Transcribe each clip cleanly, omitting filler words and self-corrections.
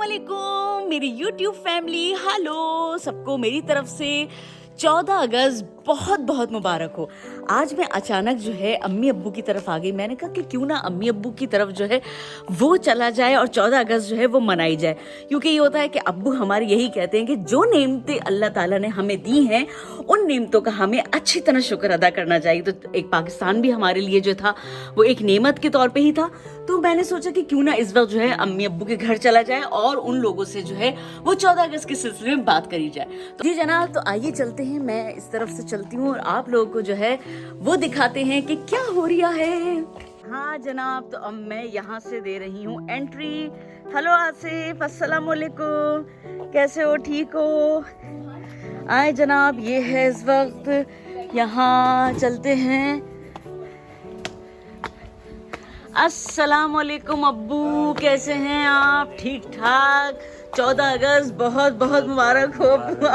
अस्सलामुअलैकुम मेरी YouTube family. Hello सबको मेरी तरफ से 14 अगस्त बहुत बहुत मुबारक हो। आज मैं अचानक जो है अम्मी अब्बू की तरफ आ गई। मैंने कहा कि क्यों ना अम्मी अब्बू की तरफ जो है वो चला जाए और 14 अगस्त जो है वो मनाई जाए, क्योंकि ये होता है कि अब्बू हमारे यही कहते हैं कि जो नेमतें अल्लाह ताला ने हमें दी हैं उन नेमतों का हमें अच्छी तरह शुक्र अदा करना चाहिए। तो एक पाकिस्तान भी हमारे लिए जो था वो एक नेमत के तौर पे ही था। तो मैंने सोचा कि क्यों ना इस वक्त जो है अम्मी अब्बू के घर चला जाए और उन लोगों से जो है वो 14 अगस्त के सिलसिले में बात करी जाए। तो जी जनाब, तो आइए चलते हैं, मैं इस तरफ से चलती हूँ और आप लोगों को जो है वो दिखाते हैं कि क्या हो रहा है। हाँ जनाब, तो अब मैं यहाँ से दे रही हूँ एंट्री। हेलो आसिफ, अस्सलाम वालेकुम, कैसे हो, ठीक हो? आए जनाब, ये है इस वक्त, यहाँ चलते हैं। अस्सलाम वालेकुम अब्बू, कैसे हैं आप? ठीक ठाक। 14 अगस्त बहुत बहुत मुबारक हो अब्बू।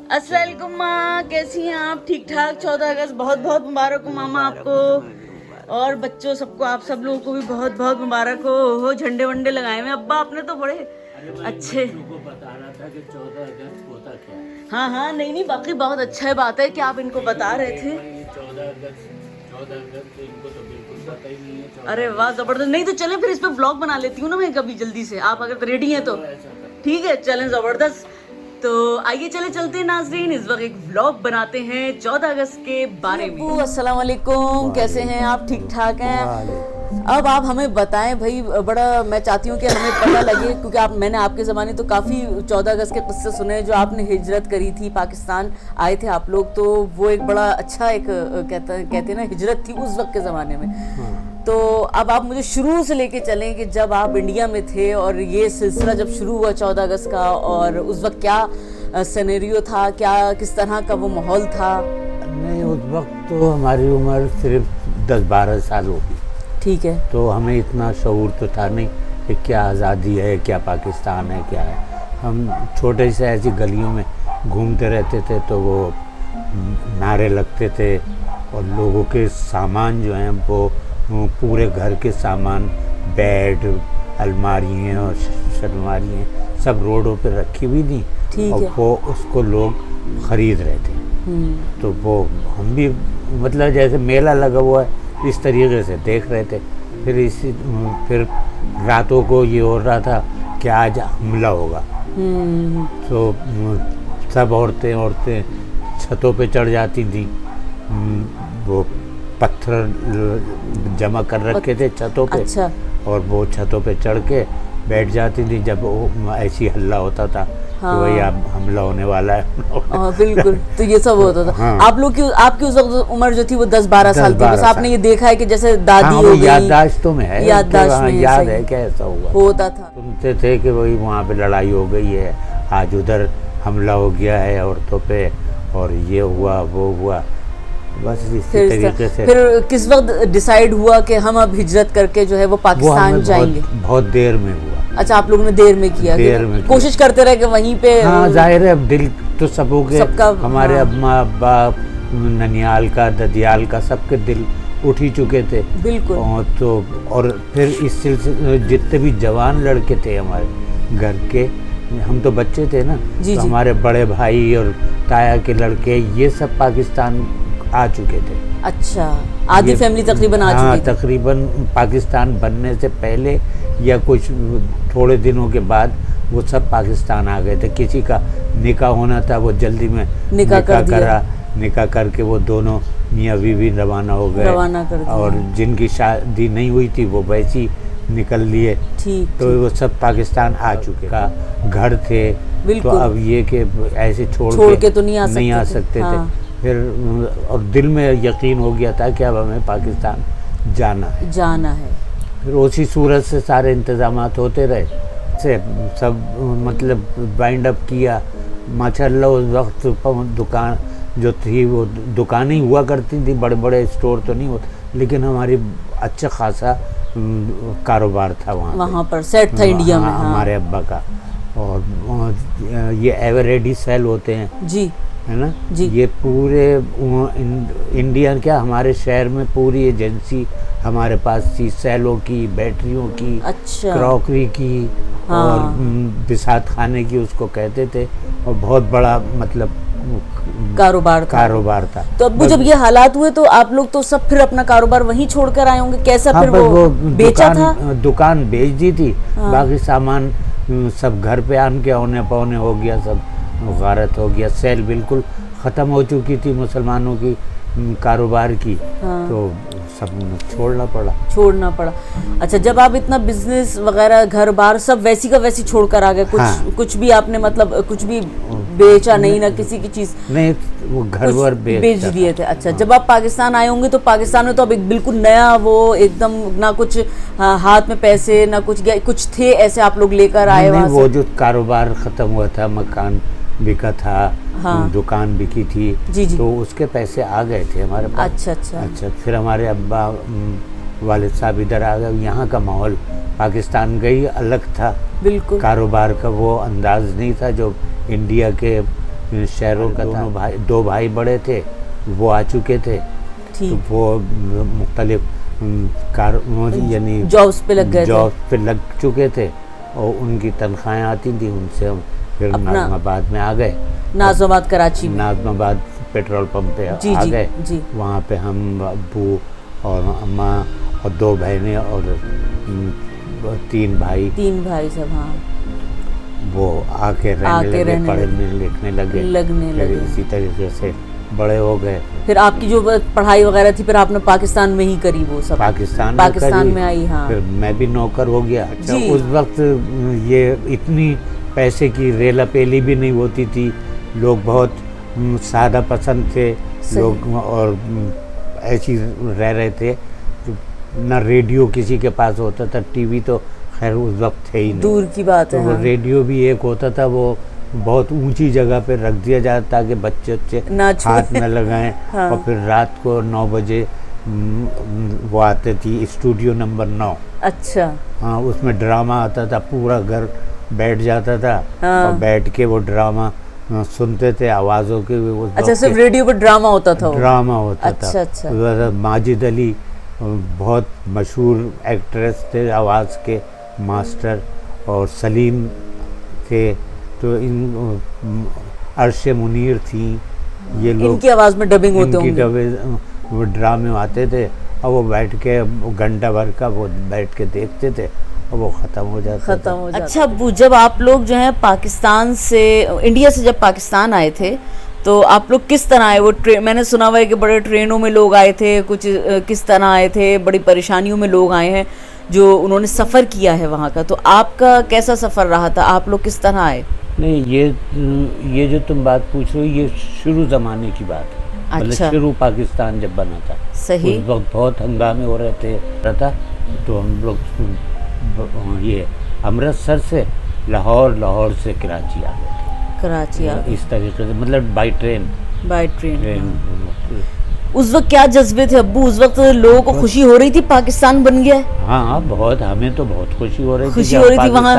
अस्सलाम वालेकुम माँ, कैसी हैं आप? ठीक ठाक। 14 अगस्त बहुत बहुत मुबारक हो मामा आपको और बच्चों सबको, आप सब लोगों को भी बहुत बहुत मुबारक हो। झंडे वंडे लगाए हुए अब्बा आपने तो बड़े अच्छे। बता रहा था कि 14 अगस्त होता क्या है। हाँ हाँ, नहीं बाकी बहुत अच्छा बात है कि आप इनको बता रहे थे। 14 अगस्त इनको तो बिल्कुल पता ही नहीं है। अरे वाह, जबरदस्त। नहीं तो चलें फिर इस पे व्लॉग बना लेती हूँ ना मैं कभी जल्दी से, आप अगर रेडी हैं तो ठीक है, चलें, जबरदस्त। तो आइए चलते हैं नाज़रीन, इस वक्त एक व्लॉग बनाते हैं 14 अगस्त के बारे में। अस्सलाम वालेकुम, कैसे हैं आप? ठीक ठाक हैं? अब आप हमें बताएं भाई, बड़ा मैं चाहती हूँ कि हमें पता लगे, क्योंकि मैंने आपके ज़माने तो काफ़ी 14 अगस्त के किस्से सुने, जो आपने हिजरत करी थी, पाकिस्तान आए थे आप लोग, तो वो एक बड़ा अच्छा एक कहते हैं ना हिजरत थी उस वक्त के ज़माने में। तो अब आप मुझे शुरू से लेके चलें कि जब आप इंडिया में थे और ये सिलसिला जब शुरू हुआ 14 अगस्त का, और उस वक्त क्या सिनेरियो था, क्या किस तरह का वो माहौल था? नहीं, उस वक्त तो हमारी उम्र सिर्फ 10-12 साल होगी। ठीक है। तो हमें इतना शऊर तो था नहीं कि क्या आज़ादी है, क्या पाकिस्तान है, क्या है। हम छोटे से ऐसी गलियों में घूमते रहते थे तो वो नारे लगते थे और लोगों के सामान जो हैं वो पूरे घर के सामान, बेड, अलमारियाँ और शलमारियाँ सब रोडों पे रखी हुई थी और वो उसको लोग ख़रीद रहे थे। तो वो हम भी मतलब जैसे मेला लगा हुआ है इस तरीके से देख रहे थे। फिर रातों को ये हो रहा था कि आज हमला होगा। तो सब औरतें छतों पे चढ़ जाती थी। वो पत्थर जमा कर रखे थे छतों पे। अच्छा। और वो छतों पे चढ़ के बैठ जाती थी जब वो ऐसी हल्ला होता था। हाँ। कि भाई अब हमला होने वाला है। हाँ बिल्कुल। तो ये सब होता था। हाँ। आपकी उस वक्त उम्र जो थी वो 10-12 साल थी, बस आपने ये देखा है कि जैसे दादी हो गई, याददाश्तों में है, याददाश्त में याद है क्या ऐसा हुआ होता था। सुनते थे कि भाई वहाँ पे लड़ाई हो गई है, आज उधर हमला हो गया है औरतों पे, और ये हुआ वो हुआ, बस इसी तरीके से। फिर किस वक्त डिसाइड हुआ कि हम अब हिजरत करके जो है वो पाकिस्तान जाएंगे? बहुत देर में हुआ। अच्छा, आप लोगों ने देर में किया? कोशिश करते रहे कि वहीं पे। हाँ जाहिर है, अब दिल तो सबों के, हमारे अम्मा अब्बा, ननियाल का, ददियाल का, सबके दिल उठ ही चुके थे। बिल्कुल। और फिर इस सिलसिले जितने भी जवान लड़के थे हमारे घर के, हम तो बच्चे थे ना, तो हमारे बड़े भाई और ताया के लड़के ये सब पाकिस्तान आ चुके थे। अच्छा, आधी फैमिली तकरीबन आ चुकी थी। तकरीबन पाकिस्तान बनने से पहले या कुछ थोड़े दिनों के बाद वो सब पाकिस्तान आ गए थे। किसी का निकाह होना था, वो जल्दी में निकाह करा, निकाह करके वो दोनों मियाँ बीवी रवाना हो गए। और जिनकी शादी नहीं हुई थी वो वैसी निकल लिए। तो वो सब पाकिस्तान आ चुके का घर थे। तो अब ये कि ऐसे छोड़ के तो नहीं आ सकते थे। फिर और दिल में यकीन हो गया था कि अब हमें पाकिस्तान जाना है। फिर उसी सूरत से सारे इंतजामात होते रहे, से सब मतलब बाइंड अप किया। माशाल्लाह उस वक्त दुकान जो थी वो दुकानें ही हुआ करती थी, बड़े बड़े स्टोर तो नहीं होते, लेकिन हमारी अच्छा खासा कारोबार था वहाँ पर सेट था इंडिया में। हमारे अब्बा का। और ये एवर रेडी सेल होते हैं जी, है ना जी। ये पूरे इंडिया क्या हमारे शहर में पूरी एजेंसी हमारे पास थी, सेलों की, बैटरियों की, अच्छा, क्रॉकरी की और बिसात खाने की उसको कहते थे, और बहुत बड़ा मतलब कारोबार था। तो अब्बू जब ये हालात हुए तो आप लोग तो सब फिर अपना कारोबार वहीं छोड़कर आए होंगे, कैसा हाँ, फिर वो बेचा था? दुकान बेच दी थी। बाकी सामान सब घर पे आन के औने पौने हो गया, सब गारत हो गया, सेल बिल्कुल ख़त्म हो चुकी थी मुसलमानों की कारोबार की। तो सब छोड़ना पड़ा। अच्छा, जब आप इतना बिजनेस वगैरह घर बार सब वैसी का वैसी छोड़कर आ गए, कुछ भी आपने मतलब कुछ भी बेचा नहीं, ना किसी की चीज नहीं, वो घर बार बेच दिए थे। अच्छा, जब आप पाकिस्तान आए होंगे तो पाकिस्तान में तो अब एक बिल्कुल नया वो एकदम ना कुछ हाथ में पैसे ना कुछ थे ऐसे आप लोग लेकर आए वहाँ से? वो जो कारोबार खत्म हुआ था, मकान बिका था, दुकान बिकी थी, जी। तो उसके पैसे आ गए थे हमारे पास। अच्छा, फिर हमारे अब्बा वालिद साहब इधर आ गए। यहाँ का माहौल पाकिस्तान का ही अलग था, बिल्कुल कारोबार का वो अंदाज नहीं था जो इंडिया के शहरों का था। दो भाई बड़े थे, वो आ चुके थे, तो वो मुख्तलिफ यानी जॉब्स पे लग चुके थे, और उनकी तनख्वाहें आती थी, उनसे हम फिर नाज़माबाद में आ गए। नाज़माबाद कराची में, नाज़माबाद पेट्रोल पंप पे आ गए। वहाँ पे हम अब्बू और अम्मा और 2 बहनें और 3 भाई सब। हाँ, वो आके रहने लगे, पढ़ने लिखने लगे। इसी तरीके से बड़े हो गए। फिर आपकी जो पढ़ाई वगैरह थी फिर आपने पाकिस्तान में ही करी, वो सब पाकिस्तान में आई। हाँ, फिर मैं भी नौकर हो गया। अच्छा, उस वक्त ये इतनी पैसे की रेला पेली भी नहीं होती थी, लोग बहुत सादा पसंद थे लोग, और ऐसी रह रहे थे। ना रेडियो किसी के पास होता था, टीवी तो खैर उस वक्त थे ही नहीं, दूर की बात है। तो हाँ। रेडियो भी एक होता था, वो बहुत ऊंची जगह पे रख दिया जाता ताकि बच्चे हाथ न लगाएं। हाँ। और फिर रात को 9 बजे वो आते थी स्टूडियो नंबर 9। अच्छा, हाँ, उसमें ड्रामा आता था, पूरा घर बैठ जाता था। हाँ। और बैठ के वो ड्रामा सुनते थे, आवाज़ों के। अच्छा, सिर्फ रेडियो पर ड्रामा होता था? ड्रामा होता था। अच्छा। माजिद अली बहुत मशहूर एक्ट्रेस थे, आवाज़ के मास्टर, और सलीम थे, तो इन अर्शे मुनीर थी, ये लोग इनकी आवाज़ में डबिंग होते होंगे। वो ड्रामे आते थे, और वो बैठ के घंटा भर का वो बैठ के देखते थे, और वो ख़त्म हो जाता। अच्छा अब्बू, जब आप लोग जो है पाकिस्तान से, इंडिया से जब पाकिस्तान आए थे तो आप लोग किस तरह आए? वो मैंने सुना हुआ है कि बड़े ट्रेनों में लोग आए थे, कुछ किस तरह आए थे? बड़ी परेशानियों में लोग आए हैं जो उन्होंने सफ़र किया है वहाँ का, तो आपका कैसा सफ़र रहा था? आप लोग किस तरह आए? नहीं, ये जो तुम बात पूछ रहे हो, ये शुरू ज़माने की बात है। अच्छा, शुरू पाकिस्तान जब बना था, सही, उस वक्त बहुत हंगामे हो रहे थे, तो हम लोग ये अमृतसर से लाहौर से कराची आ गए थे। कराची आ गए इस तरीके से, मतलब बाई ट्रेन। उस वक्त क्या जज्बे थे अब्बू? उस वक्त लोगों को खुशी हो रही थी पाकिस्तान बन गया? हाँ, बहुत, हमें तो बहुत खुशी हो रही थी वहाँ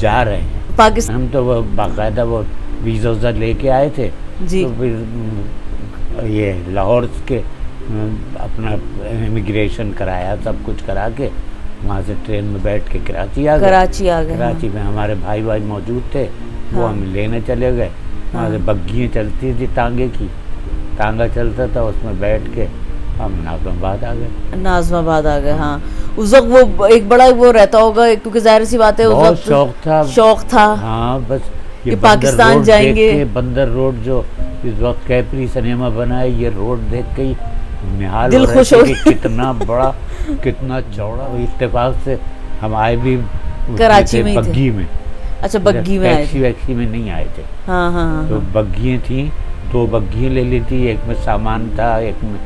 जा रहे हैं पाकिस्तान। हम तो बाकायदा वो वीज़ा लेके आए थे जी। तो फिर ये लाहौर के अपना इमिग्रेशन कराया, सब कुछ करा के वहाँ से ट्रेन में बैठ के कराची आ गए। कराची में हमारे भाई मौजूद थे। हाँ। वो हम लेने चले गए। वहाँ से बग्घियाँ चलती थी, तांगा चलता था, उसमें बैठ के हम नाज़माबाद आ गए। हाँ, उस वक्त वो एक बड़ा वो रहता होगा, क्योंकि जाहिर सी बात है उस वक्त शौक था। हाँ, बस ये पाकिस्तान जाएंगे। बंदर रोड जो इस वक्त कैपरी सिनेमा बना है, ये रोड देख के ही निहाल दिल खुश हो, कितना बड़ा, कितना चौड़ा। इत्तेफाक से हम आए भी कराची में, बग्घी में। अच्छा, बग्घी में आए थे? टैक्सी में नहीं आए थे। हाँ। तो बग्घियाँ थी, 2 बग्घियाँ ले ली थी, एक में सामान था, एक में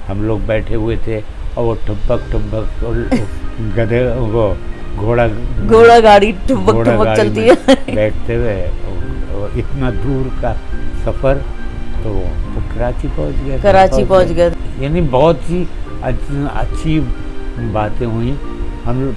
हम लोग बैठे हुए थे, और वो ठुपक गधे, वो घोड़ा गाड़ी ठुपक चलती है बैठते हुए, इतना दूर का सफ़र। तो कराची पहुंच गए। यानी बहुत ही अच्छी बातें हुई।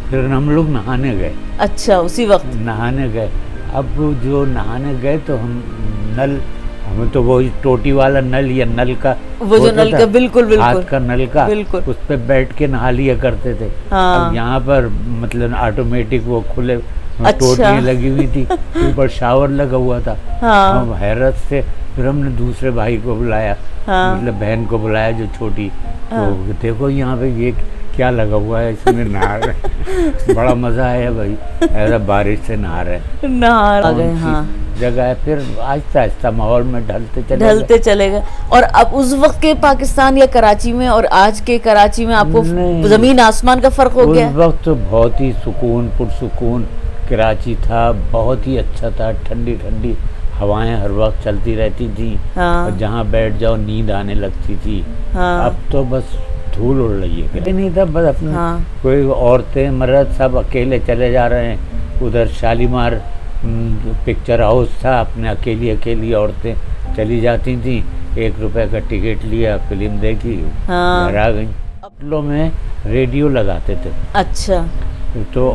फिर हम लोग नहाने गए। अच्छा, उसी वक्त नहाने गए। अब जो नहाने गए तो हमें तो वो टोटी वाला नल या नल का, वो जो नल का, बिल्कुल हाथ का नल का, उस पे बैठ के नहा लिया करते थे। हाँ। अब यहाँ पर मतलब ऑटोमेटिक वो खुले टोटियाँ लगी हुई थी, ऊपर शावर लगा हुआ था। हाँ। हम हैरत से फिर हमने दूसरे भाई को बुलाया, हाँ। मतलब बहन को बुलाया जो छोटी, हाँ। तो देखो यहाँ पे ये क्या लगा हुआ है, इसमें नहा रहे। बड़ा मजा आया भाई, ऐसा बारिश से नहा रहे। नहा आ गए। हाँ, जगह है, फिर आहिस्ता आहिस्ता माहौल में ढलते चले गए। और अब उस वक्त के पाकिस्तान या कराची में और आज के कराची में आपको जमीन आसमान का फर्क हो गया? उस वक्त तो बहुत ही सुकून पुरसुकून कराची था, बहुत ही अच्छा था, ठंडी ठंडी हवाएं हर वक्त चलती रहती थी। हाँ। और जहाँ बैठ जाओ नींद आने लगती थी। हाँ। अब तो बस धूल उड़ रही है, कहीं नहीं था, बस अपने हाँ। कोई औरतें मर्द सब अकेले चले जा रहे हैं। उधर शालीमार पिक्चर हाउस था, अपने अकेली औरतें चली जाती थी, 1 रुपए का टिकट लिया, फिल्म देखी, हाँ। घर आ गई। होटलों में रेडियो लगाते थे। अच्छा। तो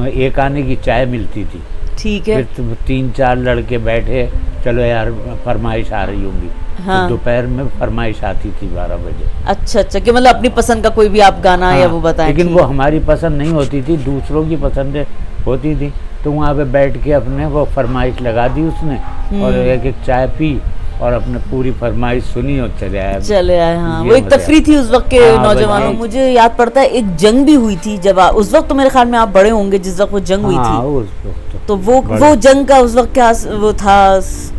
एक आने की चाय मिलती थी। ठीक है। फिर 3-4 लड़के बैठे, चलो यार फरमाइश आ रही होंगी। हाँ। तो दोपहर में फरमाइश आती थी 12 बजे। अच्छा, कि मतलब अपनी पसंद का कोई भी आप गाना या वो बताएं। लेकिन वो हमारी पसंद नहीं होती थी, दूसरों की पसंद होती थी। तो वहाँ पे बैठ के अपने वो फरमाइश लगा दी उसने, और एक चाय पी और अपने पूरी फरमाइश सुनी और चले आए। हाँ, वो एक तफरी थी उस वक्त के नौजवानों। मुझे याद पड़ता है एक जंग भी हुई थी जब उस वक्त, तो मेरे ख्याल में आप बड़े होंगे जिस वक्त वो जंग हुई थी। उस वक्त तो वो जंग का उस वक्त क्या वो था, उस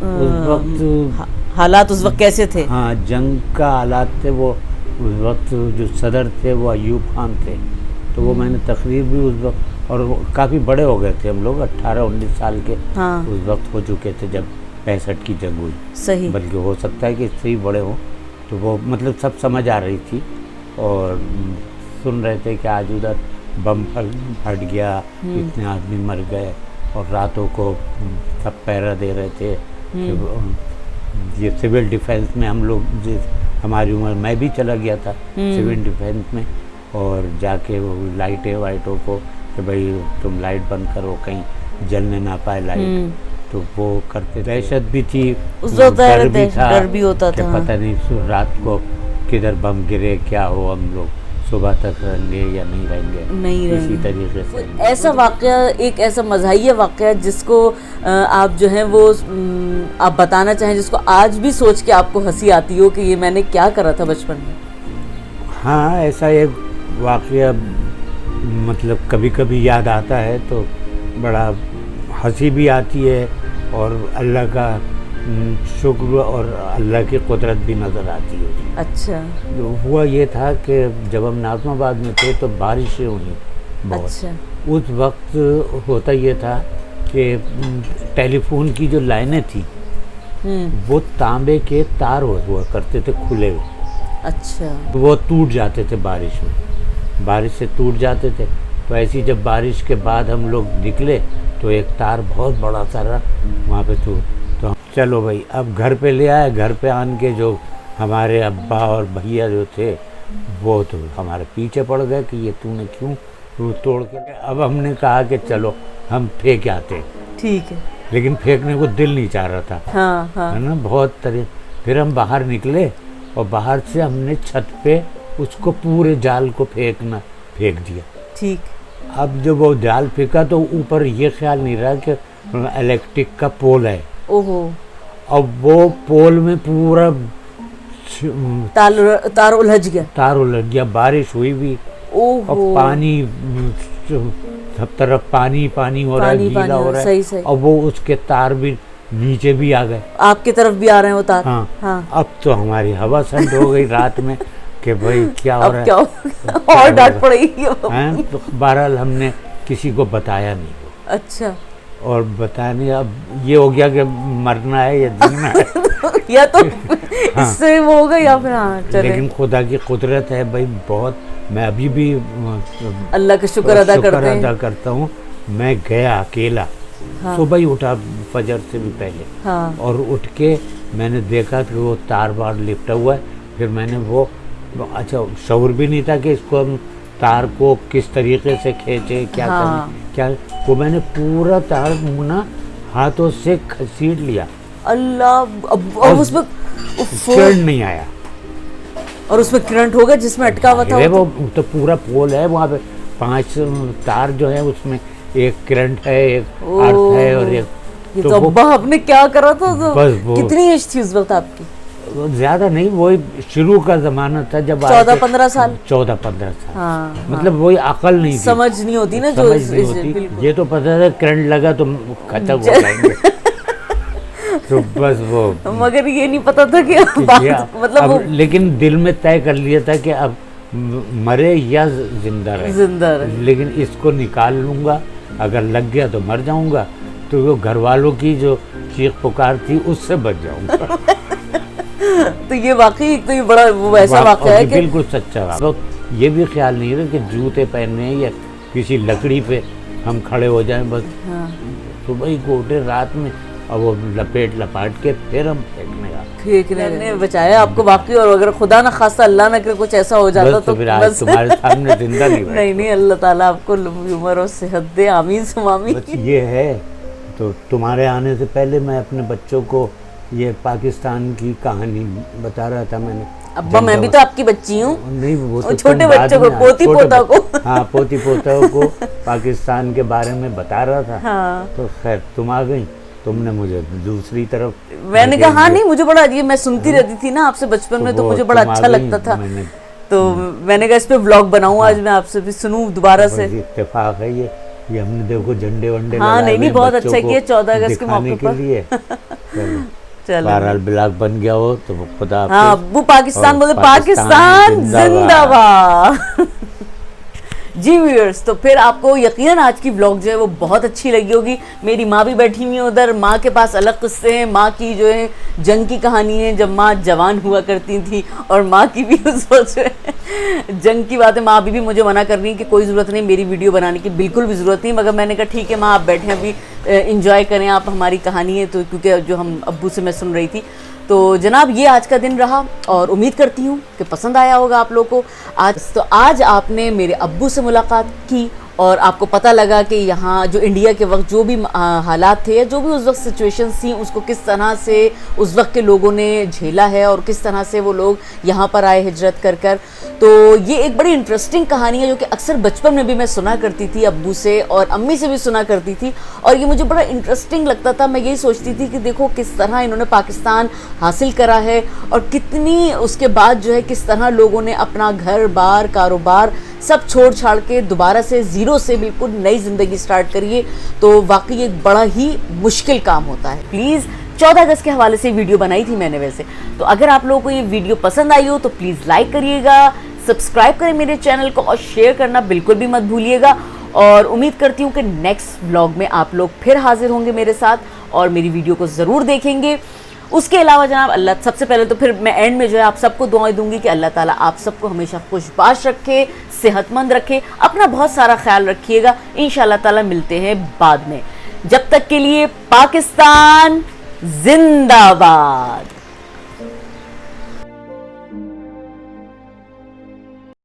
वक्त हालात उस वक्त कैसे थे? हाँ, जंग का हालात थे। वो उस वक्त जो सदर थे वो अयूब खान थे। तो वो मैंने तकरीर भी उस वक्त, और काफ़ी बड़े हो गए थे हम लोग, 18-19 साल के। हाँ। उस वक्त हो चुके थे जब 65 की जंग हुई। सही। बल्कि हो सकता है कि इससे ही बड़े हो। तो वो मतलब सब समझ आ रही थी, और सुन रहे थे कि आज उधर बम फट गया, इतने आदमी मर गए, और रातों को सब पहरा दे रहे थे। ये सिविल डिफेंस में हम लोग, हमारी उम्र, मैं भी चला गया था सिविल डिफेंस में, और जाके वो लाइटें वाइटों को कि भाई तुम लाइट बंद करो, कहीं जलने ना पाए लाइट। तो वो करते। दहशत भी थी, डर भी होता था। पता नहीं रात को किधर बम गिरे, क्या हो, हम लोग सुबह तक रहेंगे या नहीं रहेंगे, इसी तरीके से। ऐसा वाकया, एक ऐसा मज़ाहिया वाकया जिसको आप जो है वो आप बताना चाहें, जिसको आज भी सोच के आपको हंसी आती हो कि ये मैंने क्या करा था बचपन में? हाँ, ऐसा एक वाकया मतलब कभी कभी याद आता है तो बड़ा हंसी भी आती है, और अल्लाह का शुक्र और अल्लाह की कुदरत भी नज़र आती है। अच्छा। तो हुआ ये था कि जब हम नाज़माबाद में थे तो बारिशें हुई बहुत। अच्छा। उस वक्त होता ये था कि टेलीफोन की जो लाइनें थी वो तांबे के तार हुआ करते थे खुले हुए। अच्छा। वो टूट जाते थे बारिश में, बारिश से टूट जाते थे। तो ऐसी जब बारिश के बाद हम लोग निकले तो एक तार बहुत बड़ा सारा वहाँ पे तो चलो भाई अब घर पे ले आए। घर पे आन के जो हमारे अब्बा और भैया जो थे वो तो हमारे पीछे पड़ गए कि ये तूने क्यों तोड़ के। अब हमने कहा कि चलो हम फेंक आते। ठीक है। लेकिन फेंकने को दिल नहीं चाह रहा था। हाँ, हाँ। है ना, बहुत तरह। फिर हम बाहर निकले और बाहर से हमने छत पे उसको पूरे जाल को फेंक दिया। ठीक। अब जब वो जाल फेंका तो ऊपर ये ख्याल नहीं रहा कि इलेक्ट्रिक का पोल है। ओहो। अब वो पोल में पूरा तार उलझ गया। तार उलझ गया। बारिश हुई भी और पानी सब तरफ पानी हो रहा है, गीला हो रहा है। सही। और वो उसके तार भी नीचे भी आ गए, आपकी तरफ भी आ रहे हैं वो तार। हाँ, हाँ। अब तो हमारी हवा ठंड हो गई रात में कि भाई क्या हो रहा है, और डांट पड़ेगी। तो बहरहाल हमने किसी को बताया नहीं। अच्छा। और बताया नहीं। अब ये हो गया कि मरना है या जीना है या तो इससे वो होगा या फिर हाँ चले। लेकिन खुदा की कुदरत है भाई बहुत। मैं अभी भी अल्लाह का शुक्र अदा करता हूँ। मैं गया अकेला, हाँ। सुबह ही उठा फजर से भी पहले, हाँ। और उठ के मैंने देखा कि वो तार बार लिपटा हुआ है। फिर मैंने वो अच्छा शऊर भी नहीं था कि इसको हम तार को किस तरीके से खींचे, क्या हाँ। करें, क्या वो मैंने पूरा तार मुना हाथों से घसीट लिया। अल्लाह। अब उसमें करंट नहीं आया। और उसमें करंट होगा जिसमें अटका हुआ था वो तो पूरा पोल है, वहाँ पे 5 तार जो है उसमें एक करंट है, एक अर्थ है और एक ये तो अब्बा आपने क्या करा था तो बस वो कितनी एज थी उस वक्त आपकी? ज्यादा नहीं, वही शुरू का जमाना था जब 14-15 साल। 14-15 साल। हाँ, मतलब वही अकल नहीं थी, समझ नहीं होती ना जो समझ नहीं होती। बिल्कुल। ये तो पता था करंट लगा तो खत्म हो जाएंगे तो बस वो मगर ये नहीं पता था कि मतलब अब वो लेकिन दिल में तय कर लिया था कि अब मरे या जिंदा रहे, जिंदा रहे। लेकिन इसको निकाल लूंगा, अगर लग गया तो मर जाऊंगा, तो वो घर वालों की जो चीख पुकार थी उससे बच जाऊंगा तो ये वाकई तो ये बड़ा वो ऐसा वाकया है कि बिल्कुल सच्चा बात। तो ये भी ख्याल नहीं है कि जूते पहनने या किसी लकड़ी पे हम खड़े हो जाएं, बस सुबह ही को उठे रात में और वो लपाट के फिर हम फेंकने ने बचाया आपको वाकई। और अगर खुदा ना खास्ता अल्लाह ना करे कुछ ऐसा हो जाता तो फिर आज तुम्हारे सामने जिंदा नहीं नहीं अल्लाह ताला आपको लंबी उम्र और सेहत दे, आमीन सुम आमीन। बस ये है। तो तुम्हारे आने से पहले मैं अपने बच्चों को ये पाकिस्तान की कहानी बता रहा था मैंने। अब्बा मैं भी तो आपकी बच्ची हूँ। नहीं वो तो छोटे बच्चों को, पोती पोता को हाँ पोती पोता को पाकिस्तान के बारे में बता रहा था। हाँ। तो खैर तुम आ गई, तुमने मुझे दूसरी तरफ, मैंने कहा हाँ नहीं मुझे बड़ा ये मैं सुनती रहती थी ना आपसे बचपन में, तो मुझे बड़ा अच्छा लगता था, तो मैंने कहा इस पे व्लॉग बनाऊं आज मैं आपसे भी सुनूं दोबारा से। इत्तेफाक है ये हमने देखो झंडे वंडे हाँ नहीं बहुत अच्छा किया 14 अगस्त के मौके पर। लिए चलो बहरहाल ब्लॉग बन गया हो तो खुदा हाफिज़। हाँ वो पाकिस्तान बोले, पाकिस्तान जिंदाबाद जी व्यूअर्स, तो फिर आपको यकीनन आज की व्लॉग जो है वो बहुत अच्छी लगी होगी। मेरी माँ भी बैठी हुई है उधर, माँ के पास अलग किस्से हैं, माँ की जो है जंग की कहानी है जब माँ जवान हुआ करती थी, और माँ की भी उस वक्त जो है जंग की बात है। माँ अभी भी मुझे मना कर रही है कि कोई ज़रूरत नहीं मेरी वीडियो बनाने की, बिल्कुल भी ज़रूरत नहीं, मगर मैंने कहा ठीक है माँ आप बैठे अभी इंजॉय करें आप हमारी कहानी है, तो क्योंकि जो हम अब्बू से मैं सुन रही थी। तो जनाब ये आज का दिन रहा और उम्मीद करती हूँ कि पसंद आया होगा आप लोगों को। आज आपने मेरे अब्बू से मुलाकात की और आपको पता लगा कि यहाँ जो इंडिया के वक्त जो भी हालात थे या जो भी उस वक्त सिचुएशंस थी उसको किस तरह से उस वक्त के लोगों ने झेला है और किस तरह से वो लोग यहाँ पर आए हिजरत कर कर। तो ये एक बड़ी इंटरेस्टिंग कहानी है जो कि अक्सर बचपन में भी मैं सुना करती थी अब्बू से और अम्मी से भी सुना करती थी, और ये मुझे बड़ा इंटरेस्टिंग लगता था। मैं यही सोचती थी कि देखो किस तरह इन्होंने पाकिस्तान हासिल करा है और कितनी उसके बाद जो है किस तरह लोगों ने अपना घर बार कारोबार सब छोड़ छाड़ के दोबारा से ज़ीरो से बिल्कुल नई ज़िंदगी स्टार्ट करिए। तो वाकई एक बड़ा ही मुश्किल काम होता है। प्लीज़ 14 अगस्त के हवाले से वीडियो बनाई थी मैंने वैसे, तो अगर आप लोगों को ये वीडियो पसंद आई हो तो प्लीज़ लाइक करिएगा, सब्सक्राइब करें मेरे चैनल को और शेयर करना बिल्कुल भी मत भूलिएगा। और उम्मीद करती हूँ कि नेक्स्ट व्लॉग में आप लोग फिर हाजिर होंगे मेरे साथ और मेरी वीडियो को ज़रूर देखेंगे। उसके अलावा जनाब अल्लाह, सबसे पहले तो फिर मैं एंड में जो है आप सबको दुआएं दूंगी कि अल्लाह ताला आप सबको हमेशा खुशबाश रखे, सेहतमंद रखे, अपना बहुत सारा ख्याल रखिएगा। इंशाअल्लाह ताला मिलते हैं बाद में। जब तक के लिए पाकिस्तान जिंदाबाद।